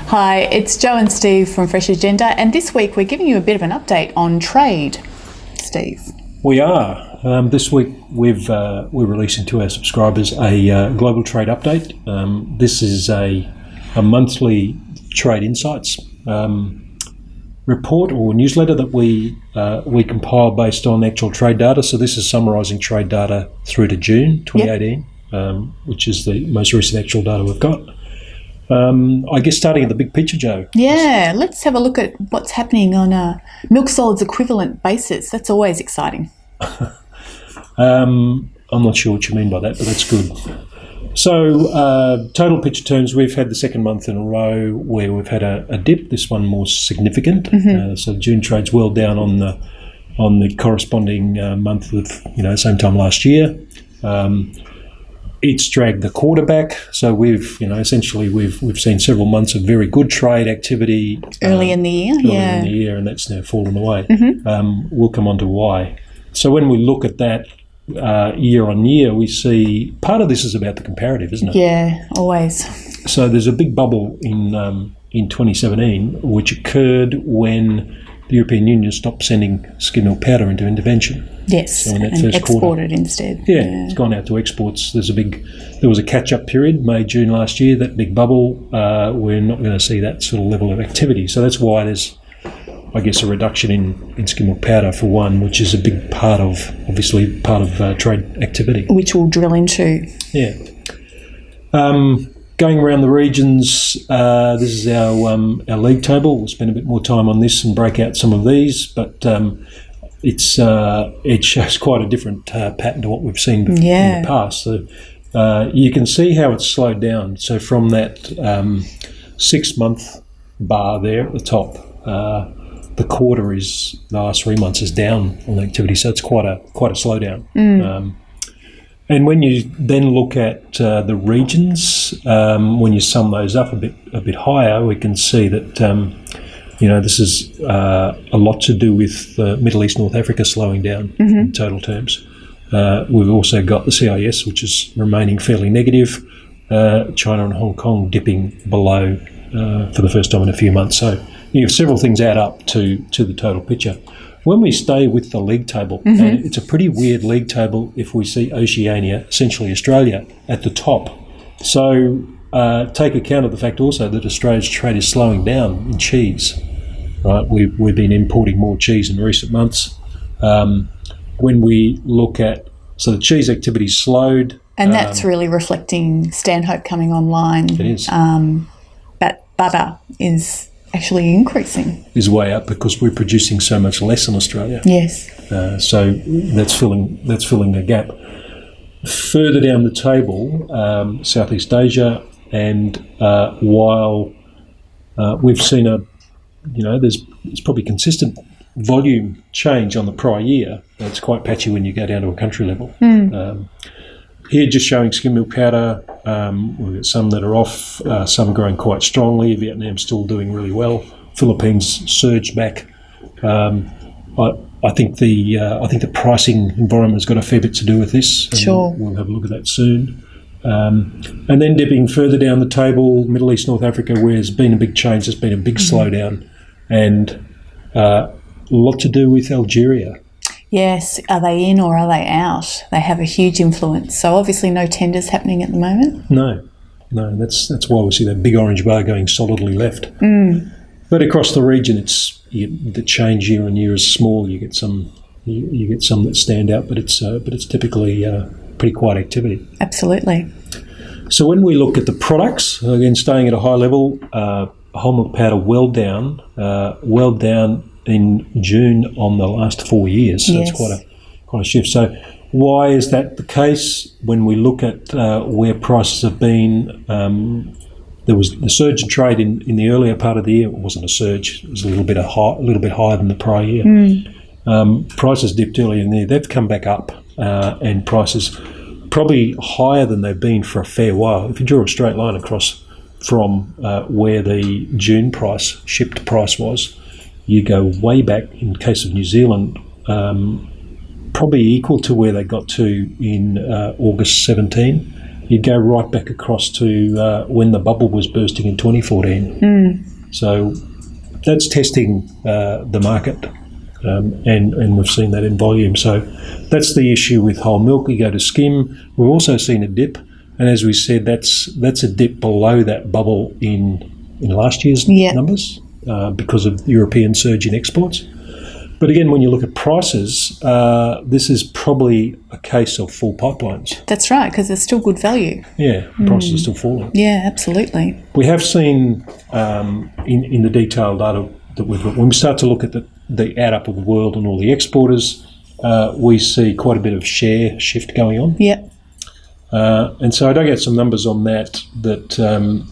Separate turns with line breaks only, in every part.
Hi, it's Jo and Steve from Freshagenda, and this week we're giving you a bit of an update on trade. Steve.
We are. This week we're releasing to our subscribers a global trade update. This is a monthly trade insights report or newsletter that we compile based on actual trade data. So this is summarising trade data through to June 2018, which is the most recent actual data we've got. I guess starting at the big picture, Jo.
Yeah, let's have a look at what's happening on a milk solids equivalent basis. That's always exciting.
I'm not sure what you mean by that, but that's good. So total picture terms, we've had the second month in a row where we've had a dip, this one more significant. So June trade's well down on the corresponding month of, same time last year. It's dragged the quarter back, so we've seen several months of very good trade activity
early in the year,
and that's now fallen away. We'll come on to why. So when we look at that year on year, we see part of this is about the comparative, isn't it?
Yeah, always.
So there's a big bubble in 2017, which occurred when the European Union stopped sending skim milk powder into intervention.
Yes,
so in that
and
first
exported
quarter,
instead.
Yeah, it's gone out to exports. There was a catch-up period, May, June last year, that big bubble. We're not going to see that sort of level of activity. So that's why there's, I guess, a reduction in skim milk powder for one, which is a big part of trade activity.
Which we'll drill into.
Yeah. Going around the regions, this is our league table. We'll spend a bit more time on this and break out some of these, but it shows quite a different pattern to what we've seen in the past. So you can see how it's slowed down. So from that 6-month bar there at the top, the quarter is the last 3 months is down on activity. So it's quite a slowdown. And when you then look at the regions, when you sum those up a bit higher, we can see that this is a lot to do with Middle East, North Africa slowing down in total terms. We've also got the CIS, which is remaining fairly negative. China and Hong Kong dipping below for the first time in a few months. So you have several things add up to the total picture. When we stay with the league table, and it's a pretty weird league table if we see Oceania, essentially Australia, at the top. So take account of the fact also that Australia's trade is slowing down in cheese. Right, we've been importing more cheese in recent months. When we look at, so the cheese activity slowed.
And that's really reflecting Stanhope coming online.
It is.
But butter is actually increasing.
Is way up because we're producing so much less in Australia.
Yes.
So that's filling a gap. Further down the table, Southeast Asia, and while we've seen it's probably consistent volume change on the prior year. It's quite patchy when you go down to a country level. Here, just showing skim milk powder. We've got some that are off, some growing quite strongly. Vietnam's still doing really well. Philippines surged back. I think the pricing environment has got a fair bit to do with this.
Sure.
We'll have a look at that soon. And then dipping further down the table, Middle East, North Africa, where there's been a big change, there's been a big slowdown, and a lot to do with Algeria.
Yes, are they in or are they out? They have a huge influence. So obviously no tenders happening at the moment?
No, that's why we see that big orange bar going solidly left. But across the region, the change year on year is small. You get some that stand out, but it's typically pretty quiet activity.
Absolutely.
So when we look at the products, again staying at a high level, whole milk powder well down in June on the last 4 years. So
Yes.
That's quite a shift. So why is that the case? When we look at where prices have been, there was the surge in trade in the earlier part of the year. It wasn't a surge; it was a little bit higher than the prior year. Prices dipped earlier in the year. They've come back up, and prices probably higher than they've been for a fair while. If you draw a straight line across from where the June shipped price was, you go way back. In the case of New Zealand, probably equal to where they got to in August 17, you'd go right back across to when the bubble was bursting in 2014. So that's testing the market, and we've seen that in volume. So that's the issue with whole milk. You go to skim. We've also seen a dip, and as we said, that's a dip below that bubble in last year's numbers because of the European surge in exports. But again, when you look at prices, this is probably a case of full pipelines.
That's right, because there's still good value.
Yeah, prices are still falling.
Yeah, absolutely.
We have seen in the detailed data that we've got, when we start to look at the add up of the world and all the exporters, we see quite a bit of share shift going on.
Yep.
And so I dug out some numbers on that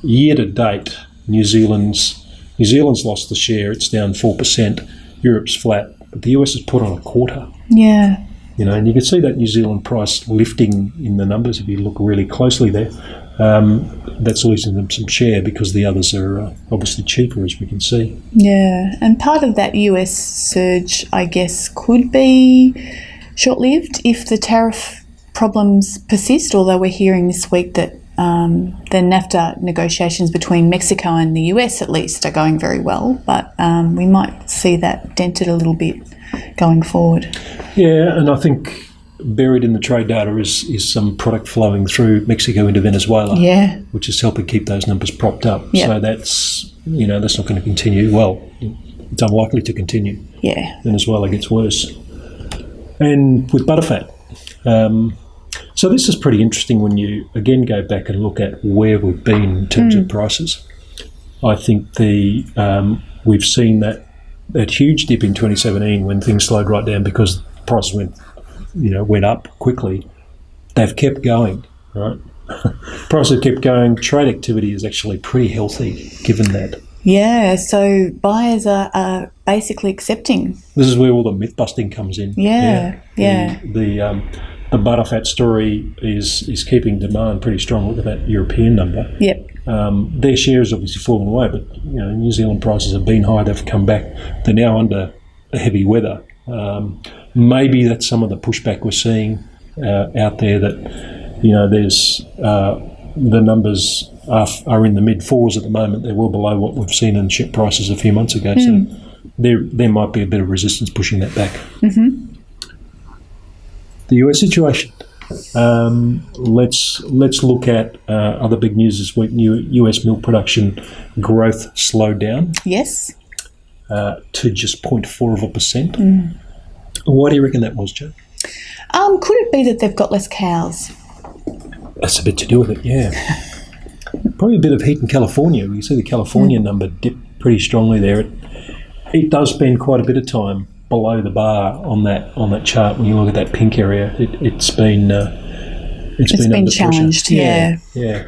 year to date, New Zealand's lost the share. It's down 4%. Europe's flat, but the US has put on a quarter.
Yeah.
And you can see that New Zealand price lifting in the numbers if you look really closely there. That's losing them some share because the others are obviously cheaper, as we can see.
Yeah, and part of that US surge, I guess, could be short-lived if the tariff problems persist, although we're hearing this week that the NAFTA negotiations between Mexico and the US at least are going very well, but we might see that dented a little bit going forward. Yeah,
and I think buried in the trade data is some product flowing through Mexico into Venezuela, which is helping keep those numbers propped up. Yep. So that's not going to continue. Well, it's unlikely to continue.
Yeah.
Venezuela gets worse. And with butterfat, so this is pretty interesting when you, again, go back and look at where we've been in terms of prices. I think we've seen that huge dip in 2017 when things slowed right down because prices went up quickly. They've kept going, right? Prices have kept going. Trade activity is actually pretty healthy given that.
Yeah, so buyers are basically accepting.
This is where all the myth busting comes in.
Yeah.
The butterfat story is keeping demand pretty strong. Look at that European number.
Yep.
Their share has obviously fallen away, but New Zealand prices have been high. They've come back. They're now under heavy weather. Maybe that's some of the pushback we're seeing out there. That there's the numbers are in the mid fours at the moment. They're well below what we've seen in ship prices a few months ago. So there might be a bit of resistance pushing that back.
Mm-hmm.
The US situation. Let's look at other big news this week. US milk production growth slowed down.
Yes.
To just 0.4%. Why do you reckon that was, Jo?
Could it be that they've got less cows?
That's a bit to do with it, yeah. Probably a bit of heat in California. You see the California number dip pretty strongly there. It does spend quite a bit of time below the bar on that chart. When you look at that pink area, it's been under
challenged.
Pressure. Yeah.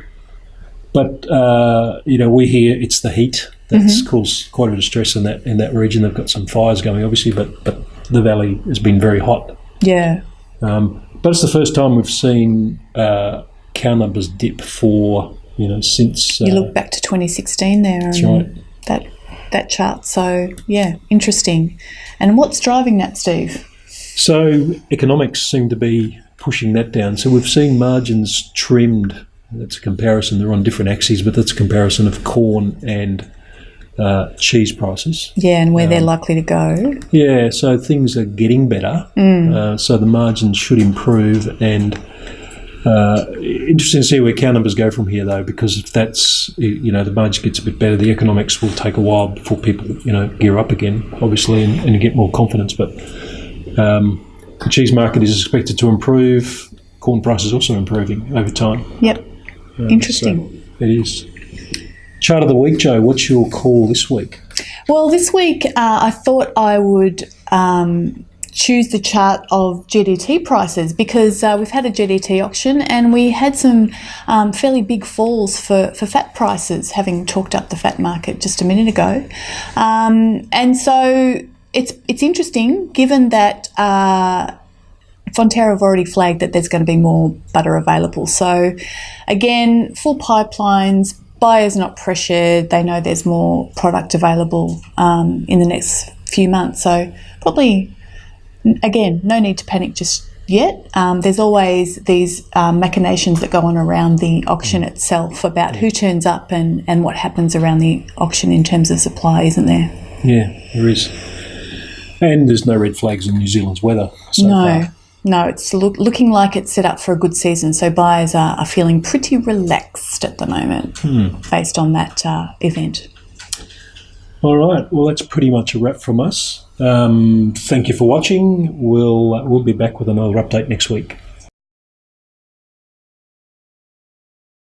But we hear it's the heat that's caused quite a bit of stress in that region. They've got some fires going, obviously, but the valley has been very hot.
Yeah.
But it's the first time we've seen cow numbers dip since
you look back to 2016 there.
That's right.
That chart. So yeah, interesting. And what's driving that, Steve?
So economics seem to be pushing that down. So we've seen margins trimmed. That's a comparison. They're on different axes, but that's a comparison of corn and cheese prices.
Yeah, and where they're likely to go.
Yeah, so things are getting better. So the margins should improve, and interesting to see where cow numbers go from here, though, because if that's, the margin gets a bit better, the economics will take a while before people, gear up again, obviously, and get more confidence. But the cheese market is expected to improve. Corn prices also improving over time.
Yep. Interesting.
So it is. Chart of the week, Jo. What's your call this week?
Well, this week I thought I would choose the chart of GDT prices because we've had a GDT auction and we had some fairly big falls for fat prices, having talked up the fat market just a minute ago. And so it's interesting given that Fonterra have already flagged that there's going to be more butter available. So again, full pipelines, buyers not pressured, they know there's more product available in the next few months. So probably, again, no need to panic just yet. There's always these machinations that go on around the auction itself about who turns up and what happens around the auction in terms of supply, isn't there?
Yeah, there is. And there's no red flags in New Zealand's weather so far.
No, it's looking like it's set up for a good season. So buyers are feeling pretty relaxed at the moment based on that event.
All right. Well, that's pretty much a wrap from us. Thank you for watching. We'll be back with another update next week.